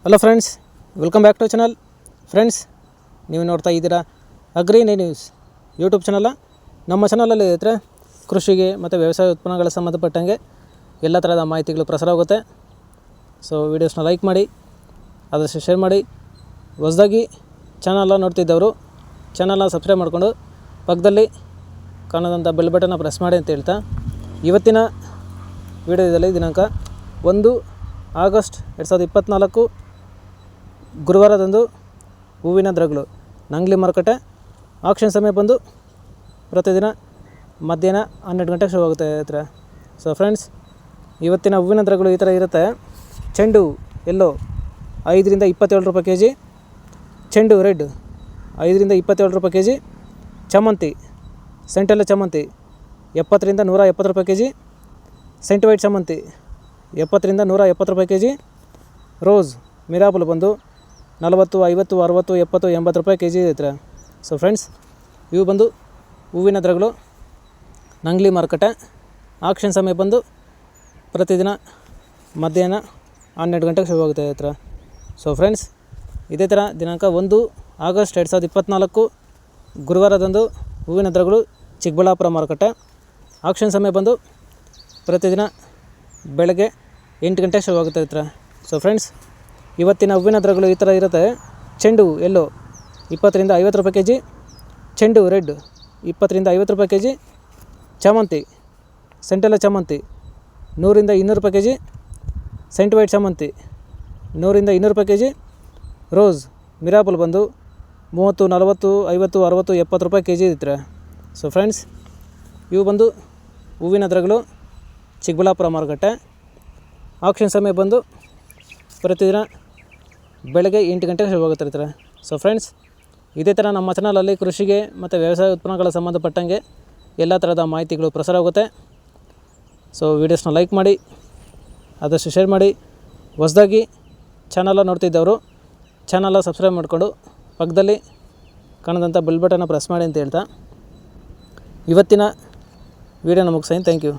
Hello friends, welcome back to channel. Friends, ನೀವು ನೋಡ್ತಾ ಇದ್ದೀರಾ ಅಗ್ರಿ ನ್ಯೂಸ್ ಯೂಟ್ಯೂಬ್ ಚಾನಲ್. ನಮ್ಮ ಚಾನಲಲ್ಲಿ ಇದ್ದರೆ ಕೃಷಿಗೆ ಮತ್ತು ವ್ಯವಸಾಯ ಉತ್ಪನ್ನಗಳ ಸಂಬಂಧಪಟ್ಟಂಗೆ ಎಲ್ಲ ಥರದ ಮಾಹಿತಿಗಳು ಪ್ರಸಾರ ಆಗುತ್ತೆ. ಸೊ ವೀಡಿಯೋಸ್ನ ಲೈಕ್ ಮಾಡಿ, ಆದಷ್ಟು ಶೇರ್ ಮಾಡಿ. ಹೊಸದಾಗಿ ಚಾನಲ್ನ ನೋಡ್ತಿದ್ದವರು ಚಾನಲ್ನ ಸಬ್ಸ್ಕ್ರೈಬ್ ಮಾಡಿಕೊಂಡು ಪಕ್ಕದಲ್ಲಿ ಕಾಣೋದಂಥ ಬೆಲ್ ಬಟನ್ನ ಪ್ರೆಸ್ ಮಾಡಿ ಅಂತ ಹೇಳ್ತಾ, ಇವತ್ತಿನ ವಿಡಿಯೋದಲ್ಲಿ ದಿನಾಂಕ 1 ಆಗಸ್ಟ್ 2024 ಗುರುವಾರದಂದು ಹೂವಿನ ದರಗಳು ನಂಗ್ಲಿ ಮಾರುಕಟ್ಟೆ ಆಕ್ಷನ್ ಸಮಯ ಬಂದು ಪ್ರತಿದಿನ ಮಧ್ಯಾಹ್ನ 12 ಗಂಟೆಗೆ ಶುರುವಾಗುತ್ತೆ ಹತ್ರ. ಸೊ ಫ್ರೆಂಡ್ಸ್, ಇವತ್ತಿನ ಹೂವಿನ ದರಗಳು ಈ ಥರ ಇರುತ್ತೆ. ಚೆಂಡು ಎಲ್ಲೋ 5 ರಿಂದ 27 ರೂಪಾಯಿ ಕೆ ಜಿ, ಚೆಂಡು ರೆಡ್ 5 ರಿಂದ 27 ರೂಪಾಯಿ ಕೆ ಜಿ, ಚಾಮಂತಿ ಸೆಂಟೆಲ್ಲ ಚಾಮಂತಿ 70 ರಿಂದ 170 ರೂಪಾಯಿ ಕೆ ಜಿ, ಸೆಂಟ್ ವೈಟ್ ಚಾಮಂತಿ 70 ರಿಂದ 170 ರೂಪಾಯಿ ಕೆ ಜಿ, ರೋಸ್ ಮಿರಾಬಲ್ ಬಂದು 40, 50, 60, 70, 80 ರೂಪಾಯಿ ಕೆ ಜಿ ಇರುತ್ತೆ. ಸೊ ಫ್ರೆಂಡ್ಸ್, ಇವು ಬಂದು ಹೂವಿನ ದರಗಳು ನಂಗ್ಲಿ ಮಾರುಕಟ್ಟೆ ಆಕ್ಷನ್ ಸಮಯ ಬಂದು ಪ್ರತಿದಿನ ಮಧ್ಯಾಹ್ನ 12 ಗಂಟೆಗೆ ಶುರುವಾಗುತ್ತೆ ಹತ್ರ. ಸೊ ಫ್ರೆಂಡ್ಸ್, ಇದೇ ಥರ ದಿನಾಂಕ 1 ಆಗಸ್ಟ್ 2024 ಗುರುವಾರದಂದು ಹೂವಿನ ದರಗಳು ಚಿಕ್ಕಬಳ್ಳಾಪುರ ಮಾರುಕಟ್ಟೆ ಆಕ್ಷನ್ ಸಮಯ ಬಂದು ಪ್ರತಿದಿನ ಬೆಳಗ್ಗೆ 8 ಗಂಟೆಗೆ ಶುರುವಾಗುತ್ತೆ ಹತ್ರ. ಸೊ ಫ್ರೆಂಡ್ಸ್, ಇವತ್ತಿನ ಹೂವಿನ ದರಗಳು ಈ ಥರ ಇರುತ್ತೆ. ಚೆಂಡು ಎಲ್ಲೋ 20 ರಿಂದ 50 ರೂಪಾಯಿ ಕೆ ಜಿ, ಚೆಂಡು ರೆಡ್ 20 ರಿಂದ 50 ರೂಪಾಯಿ ಕೆ ಜಿ, ಚಾಮಂತಿ ಸೆಂಟೆಲ್ಲ ಚಾಮಂತಿ 100 ರಿಂದ 200 ರೂಪಾಯಿ ಕೆ ಜಿ, ಸೆಂಟ್ ವೈಟ್ ಚಾಮಂತಿ 100 ರಿಂದ 200 ರೂಪಾಯಿ ಕೆ ಜಿ, ರೋಸ್ ಮಿರಾಬಲ್ ಬಂದು 30, 40, 50, 60, 70 ರೂಪಾಯಿ ಕೆ ಜಿ ಇರುತ್ತೆ. ಸೊ ಫ್ರೆಂಡ್ಸ್, ಇವು ಬಂದು ಹೂವಿನ ದರಗಳು ಚಿಕ್ಕಬಳ್ಳಾಪುರ ಮಾರುಕಟ್ಟೆ ಆಕ್ಷನ್ ಸಮಯ ಬಂದು ಪ್ರತಿದಿನ ಬೆಳಗ್ಗೆ 8 ಗಂಟೆಗೆ ಶುರುವಾಗುತ್ತಿರ್ತಾರೆ. ಸೊ ಫ್ರೆಂಡ್ಸ್, ಇದೇ ಥರ ನಮ್ಮ ಚಾನಲಲ್ಲಿ ಕೃಷಿಗೆ ಮತ್ತು ವ್ಯವಸಾಯ ಉತ್ಪನ್ನಗಳ ಸಂಬಂಧಪಟ್ಟಂಗೆ ಎಲ್ಲ ಥರದ ಮಾಹಿತಿಗಳು ಪ್ರಸಾರ ಆಗುತ್ತೆ. ಸೊ ವೀಡಿಯೋಸ್ನ ಲೈಕ್ ಮಾಡಿ, ಆದಷ್ಟು ಶೇರ್ ಮಾಡಿ. ಹೊಸದಾಗಿ ಚಾನಲ್ನ ನೋಡ್ತಿದ್ದವರು ಚಾನಲ್ನ ಸಬ್ಸ್ಕ್ರೈಬ್ ಮಾಡಿಕೊಂಡು ಪಕ್ಕದಲ್ಲಿ ಕಾಣೋದಂಥ ಬೆಲ್ ಬಟನ್ನ ಪ್ರೆಸ್ ಮಾಡಿ ಅಂತ ಹೇಳ್ತಾ ಇವತ್ತಿನ ವೀಡಿಯೋನ ಮುಗಿಸ್ತೀನಿ. Thank you.